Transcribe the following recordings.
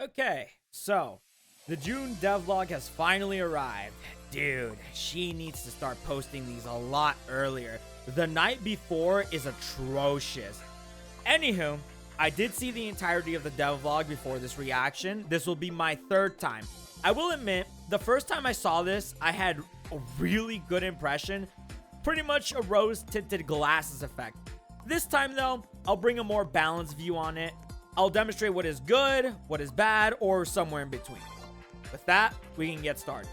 Okay, so the June devlog has finally arrived. Dude, she needs to start posting these a lot earlier. The night before is atrocious. Anywho, I did see the entirety of the devlog before this reaction. This will be my third time. I will admit, the first time I saw this, I had a really good impression. Pretty much a rose-tinted glasses effect. This time though, I'll bring a more balanced view on it. I'll demonstrate what is good, what is bad, or somewhere in between. With that, we can get started.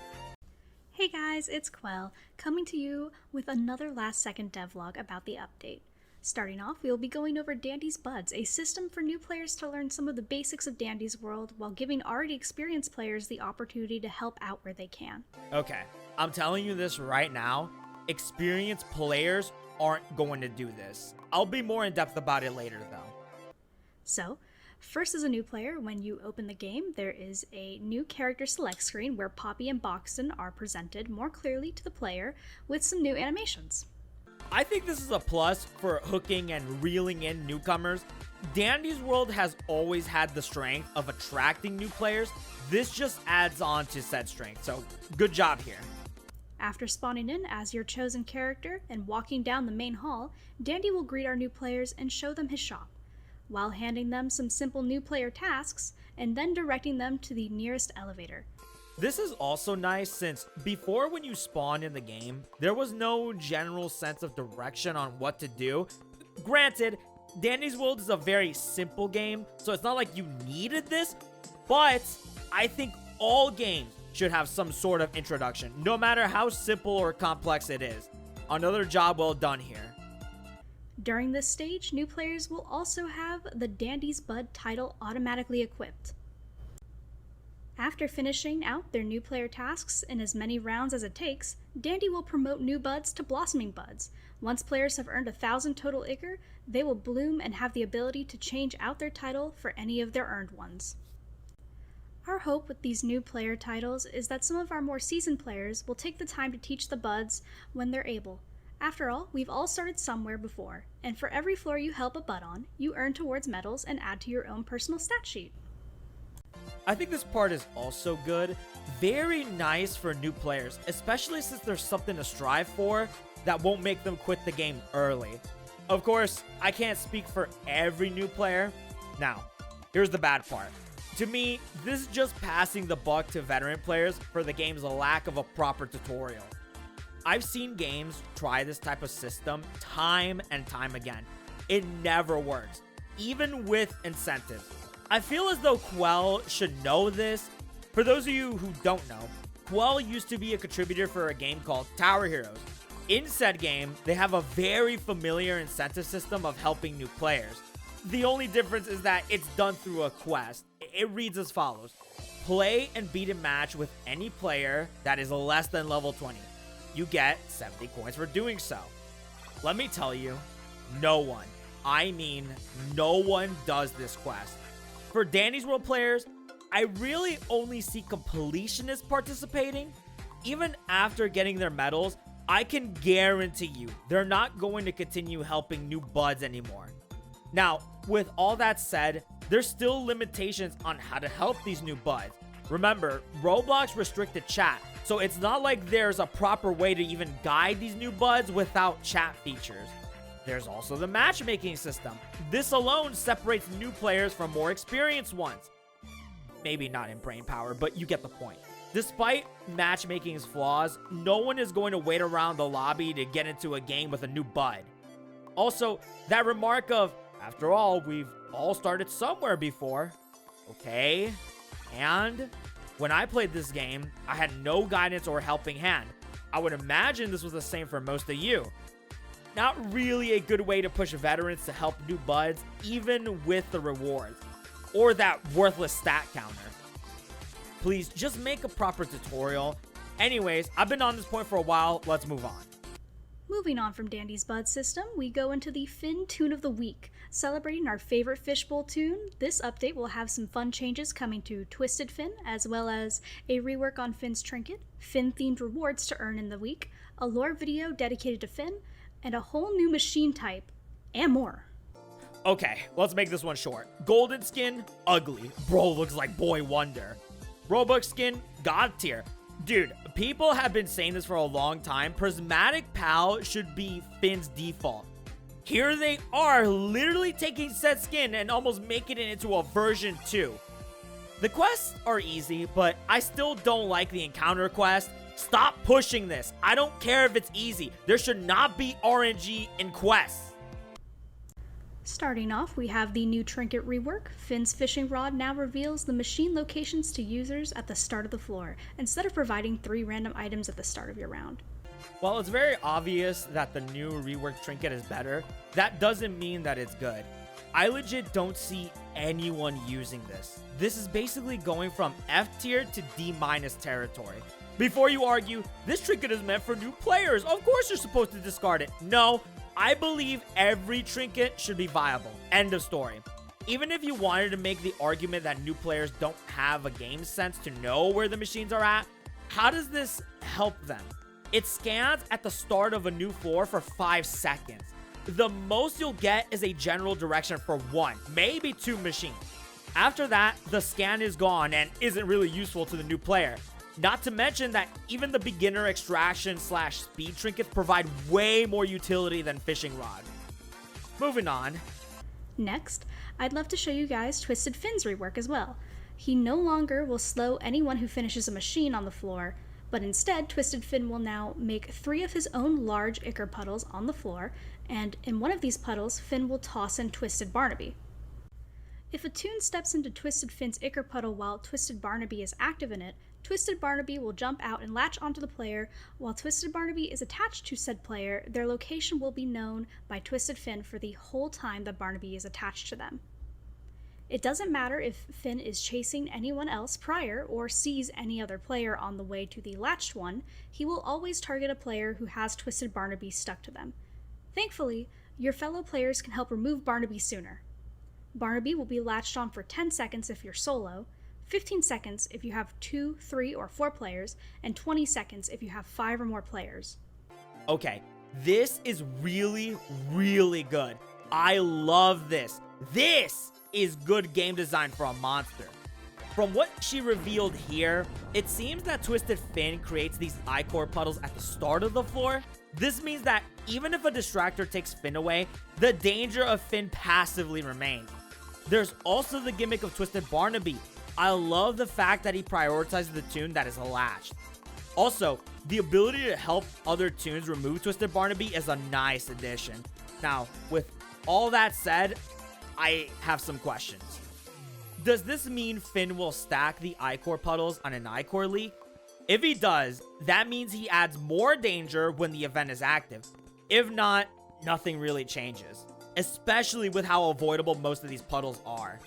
Hey guys, it's Quell, coming to you with another last second devlog about the update. Starting off, we will be going over Dandy's Buds, a system for new players to learn some of the basics of Dandy's world while giving already experienced players the opportunity to help out where they can. Okay, I'm telling you this right now, experienced players aren't going to do this. I'll be more in depth about it later though. So, first as a new player, when you open the game, there is a new character select screen where Poppy and Boxton are presented more clearly to the player with some new animations. I think this is a plus for hooking and reeling in newcomers. Dandy's world has always had the strength of attracting new players. This just adds on to said strength, so good job here. After spawning in as your chosen character and walking down the main hall, Dandy will greet our new players and show them his shop, while handing them some simple new player tasks and then directing them to the nearest elevator. This is also nice since before, when you spawned in the game, there was no general sense of direction on what to do. Granted, Dandy's World is a very simple game, so it's not like you needed this, but I think all games should have some sort of introduction, no matter how simple or complex it is. Another job well done here. During this stage, new players will also have the Dandy's Bud title automatically equipped. After finishing out their new player tasks in as many rounds as it takes, Dandy will promote new buds to blossoming buds. Once players have earned 1,000 total ichor, they will bloom and have the ability to change out their title for any of their earned ones. Our hope with these new player titles is that some of our more seasoned players will take the time to teach the buds when they're able. After all, we've all started somewhere before, and for every floor you help a bud on, you earn towards medals and add to your own personal stat sheet. I think this part is also good. Very nice for new players, especially since there's something to strive for that won't make them quit the game early. Of course, I can't speak for every new player. Now, here's the bad part. To me, this is just passing the buck to veteran players for the game's lack of a proper tutorial. I've seen games try this type of system time and time again. It never works, even with incentives. I feel as though Quell should know this. For those of you who don't know, Quell used to be a contributor for a game called Tower Heroes. In said game, they have a very familiar incentive system of helping new players. The only difference is that it's done through a quest. It reads as follows: play and beat a match with any player that is less than level 20. You get 70 coins for doing so. Let me tell you, no one, I mean no one does this quest. For Dandy's World players, I really only see completionists participating. Even after getting their medals, I can guarantee you they're not going to continue helping new buds anymore. Now, with all that said, there's still limitations on how to help these new buds. Remember, Roblox restricted chat, so it's not like there's a proper way to even guide these new buds without chat features. There's also the matchmaking system. This alone separates new players from more experienced ones. Maybe not in brain power, but you get the point. Despite matchmaking's flaws, no one is going to wait around the lobby to get into a game with a new bud. Also, that remark of, after all, we've all started somewhere before. Okay, and when I played this game, I had no guidance or helping hand. I would imagine this was the same for most of you. Not really a good way to push veterans to help new buds, even with the rewards, or that worthless stat counter. Please, just make a proper tutorial. Anyways, I've been on this point for a while, let's move on. Moving on from Dandy's Bud system, we go into the Fin Tune of the Week. Celebrating our favorite fishbowl tune, this update will have some fun changes coming to Twisted Fin, as well as a rework on Fin's trinket, Fin-themed rewards to earn in the week, a lore video dedicated to Fin, and a whole new machine type, and more. Okay, let's make this one short. Golden skin, ugly. Bro looks like Boy Wonder. Robux skin, God tier. Dude, people have been saying this for a long time. Prismatic Pal should be Finn's default. Here they are, literally taking said skin and almost making it into a version 2. The quests are easy, but I still don't like the encounter quest. Stop pushing this. I don't care if it's easy. There should not be RNG in quests. Starting off, we have the new trinket rework. Finn's fishing rod now reveals the machine locations to users at the start of the floor, instead of providing 3 random items at the start of your round. While it's very obvious that the new reworked trinket is better, that doesn't mean that it's good. I legit don't see anyone using this. This is basically going from F tier to D- territory. Before you argue, this trinket is meant for new players. Of course you're supposed to discard it. No, I believe every trinket should be viable. End of story. Even if you wanted to make the argument that new players don't have a game sense to know where the machines are at, how does this help them? It scans at the start of a new floor for 5 seconds. The most you'll get is a general direction for 1, maybe 2 machines. After that, the scan is gone and isn't really useful to the new player. Not to mention that even the beginner extraction / speed trinkets provide way more utility than fishing rod. Moving on. Next, I'd love to show you guys Twisted Finn's rework as well. He no longer will slow anyone who finishes a machine on the floor, but instead Twisted Finn will now make 3 of his own large ichor puddles on the floor, and in one of these puddles, Finn will toss in Twisted Barnaby. If a toon steps into Twisted Finn's ichor puddle while Twisted Barnaby is active in it, Twisted Barnaby will jump out and latch onto the player. While Twisted Barnaby is attached to said player, their location will be known by Twisted Finn for the whole time that Barnaby is attached to them. It doesn't matter if Finn is chasing anyone else prior or sees any other player on the way to the latched one, he will always target a player who has Twisted Barnaby stuck to them. Thankfully, your fellow players can help remove Barnaby sooner. Barnaby will be latched on for 10 seconds if you're solo, 15 seconds if you have 2, 3, or 4 players, and 20 seconds if you have 5 or more players. Okay, this is really, really good. I love this. This is good game design for a monster. From what she revealed here, it seems that Twisted Finn creates these ichor puddles at the start of the floor. This means that even if a distractor takes Finn away, the danger of Finn passively remains. There's also the gimmick of Twisted Barnaby. I love the fact that he prioritizes the toon that is latched. Also, the ability to help other toons remove Twisted Barnaby is a nice addition. Now, with all that said, I have some questions. Does this mean Finn will stack the ichor puddles on an ichor leak? If he does, that means he adds more danger when the event is active. If not, nothing really changes, especially with how avoidable most of these puddles are.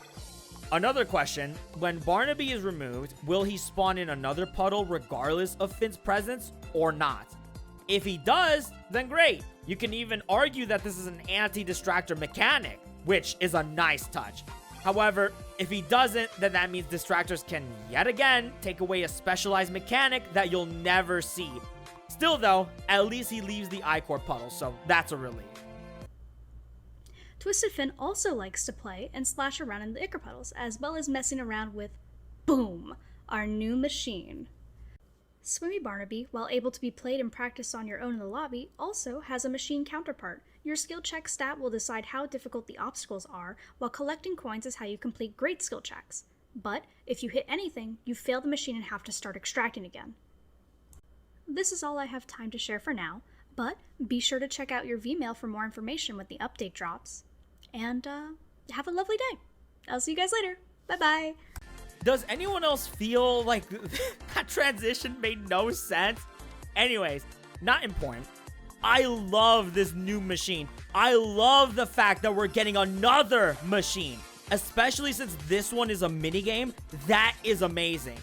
Another question, when Barnaby is removed, will he spawn in another puddle regardless of Finn's presence or not? If he does, then great. You can even argue that this is an anti-distractor mechanic, which is a nice touch. However, if he doesn't, then that means distractors can yet again take away a specialized mechanic that you'll never see. Still though, at least he leaves the ichor puddle, so that's a relief. Twisted Finn also likes to play and splash around in the ichor puddles, as well as messing around with Boom, our new machine. Swimmy Barnaby, while able to be played and practiced on your own in the lobby, also has a machine counterpart. Your skill check stat will decide how difficult the obstacles are, while collecting coins is how you complete great skill checks. But if you hit anything, you fail the machine and have to start extracting again. This is all I have time to share for now, but be sure to check out your Vmail for more information when the update drops. And have a lovely day. I'll see you guys later. Bye-bye. Does anyone else feel like that transition made no sense? Anyways, not important. I love this new machine. I love the fact that we're getting another machine, especially since this one is a minigame. That is amazing.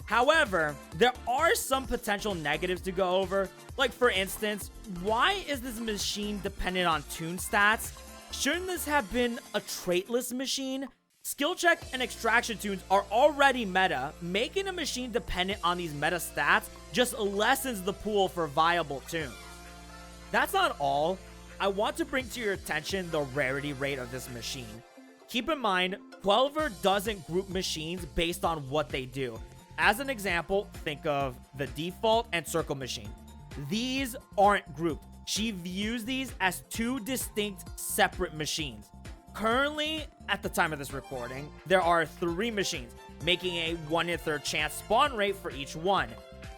However, there are some potential negatives to go over. Like for instance, why is this machine dependent on toon stats? Shouldn't this have been a traitless machine? Skill check and extraction toons are already meta. Making a machine dependent on these meta stats just lessens the pool for viable toons. That's not all. I want to bring to your attention the rarity rate of this machine. Keep in mind, Quelver doesn't group machines based on what they do. As an example, think of the default and circle machine. These aren't grouped. She views these as two distinct separate machines. Currently, at the time of this recording, there are 3 machines, making a 1 in 3rd chance spawn rate for each one.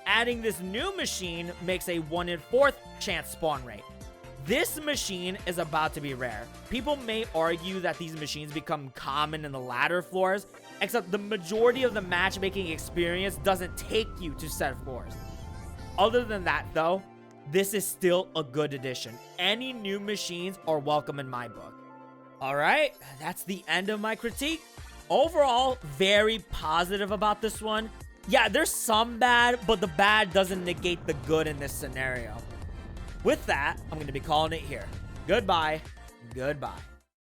Adding this new machine makes a 1 in 4th chance spawn rate. This machine is about to be rare. People may argue that these machines become common in the latter floors, except the majority of the matchmaking experience doesn't take you to said floors. Other than that though, this is still a good addition. Any new machines are welcome in my book. Alright, that's the end of my critique. Overall, very positive about this one. Yeah, there's some bad, but the bad doesn't negate the good in this scenario. With that, I'm going to be calling it here. Goodbye. Goodbye.